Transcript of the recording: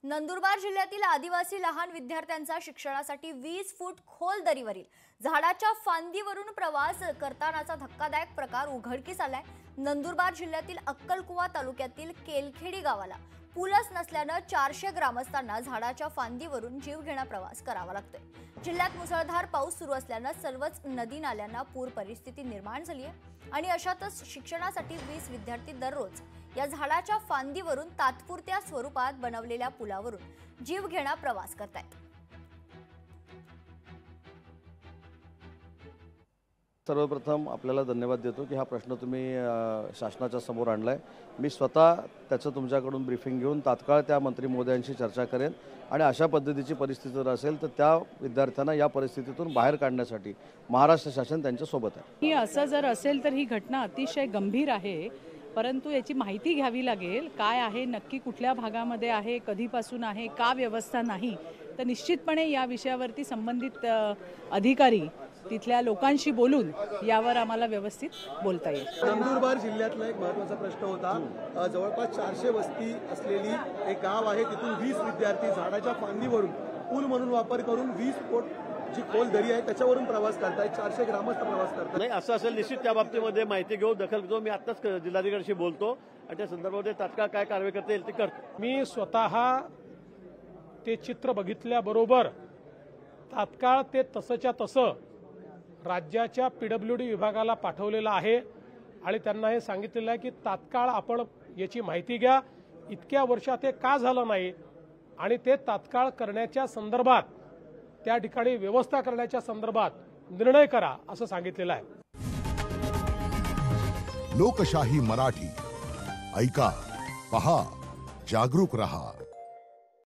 नंदुरबार जिल्ह्यातील आदिवासी लहान विद्यार्थ्यांचा शिक्षणासाठी 20 फूट खोल दरीवरील झाडाच्या फांदीवरून प्रवास करतानाचा धक्कादायक प्रकार उघडकीस आलाय। नंदुरबार जिल्ह्यातील अक्कलकुवा तालुक्यातील केलखेडी गावाला पूलच नसल्याने 400 ग्रामस्थांना झाडाच्या फांदीवरून जीवघेणा प्रवास करावा लागतोय। जिल्ह्यात मुसळधार पाऊस सुरू असल्याने सर्वच नदी नाल्यांना पूर परिस्थिती निर्माण झाली आहे आणि अशातच शिक्षणासाठी 20 विद्यार्थी दररोज या झाडाच्या फांदीवरून तात्पुरत्या स्वरूपात बनवलेल्या पुलावरून जीवघेणा प्रवास करतात। सर्वप्रथम आपल्याला धन्यवाद देतो की हा प्रश्न तुम्ही शासनाच्या समोर आणलाय। मी स्वतः त्याचं तुमच्याकडून ब्रीफिंग घेऊन तात्काळ त्या मंत्री महोदयांशी चर्चा करेन आणि अशा पद्धतीची परिस्थिती जर असेल तर त्या विद्यार्थ्यांना या परिस्थितीतून बाहेर काढण्यासाठी महाराष्ट्र शासन त्यांच्या सोबत आहे। ही असं जर असेल तर ही घटना अतिशय गंभीर आहे, परंतु याची माहिती घ्यावी लागेल। काय आहे नक्की, कुठल्या भागामध्ये आहे, कधीपासून आहे, का व्यवस्था नाही, तर निश्चितपणे या विषयावरती संबंधित अधिकारी तिथल्या लोकांशी बोलून यावर आम्हाला व्यवस्थित बोलता येईल। नंदुरबार जिल्ह्यातला एक महत्त्वाचा प्रश्न होता। जवळपास 400 वस्ती असलेली एक गाव आहे, तिथून 20 विद्यार्थी झाडाच्या फांदीवरून पूल म्हणून वापर करून 20 फूट जी खोल दरी आहे त्याच्यावरून प्रवास करतायत। 400 ग्रामस्थ प्रवास करतात। नाही असं असेल निश्चित त्या बाबतीमध्ये माहिती घेऊ, दखल घेतो। मी आत्ताच जिल्हाधिकाऱ्यांशी बोलतो आणि त्या संदर्भामध्ये तात्काळ काय कारवाई करता येईल ते करतो। मी स्वतः ते चित्र बघितल्याबरोबर तात्काळ ते तसंच्या तसं राज्याच्या पीडब्ल्यूडी विभागाला पाठवलेलं आहे आणि त्यांना हे सांगितलेलं आहे की तात्काळ आपण याची माहिती घ्या, इतक्या वर्षात हे का झालं नाही आणि ते तात्काळ करण्याच्या संदर्भात, त्या ठिकाणी व्यवस्था करण्याच्या संदर्भात निर्णय करा असं सांगितलेलं आहे। लोकशाही मराठी ऐका, पहा, जागरूक रहा।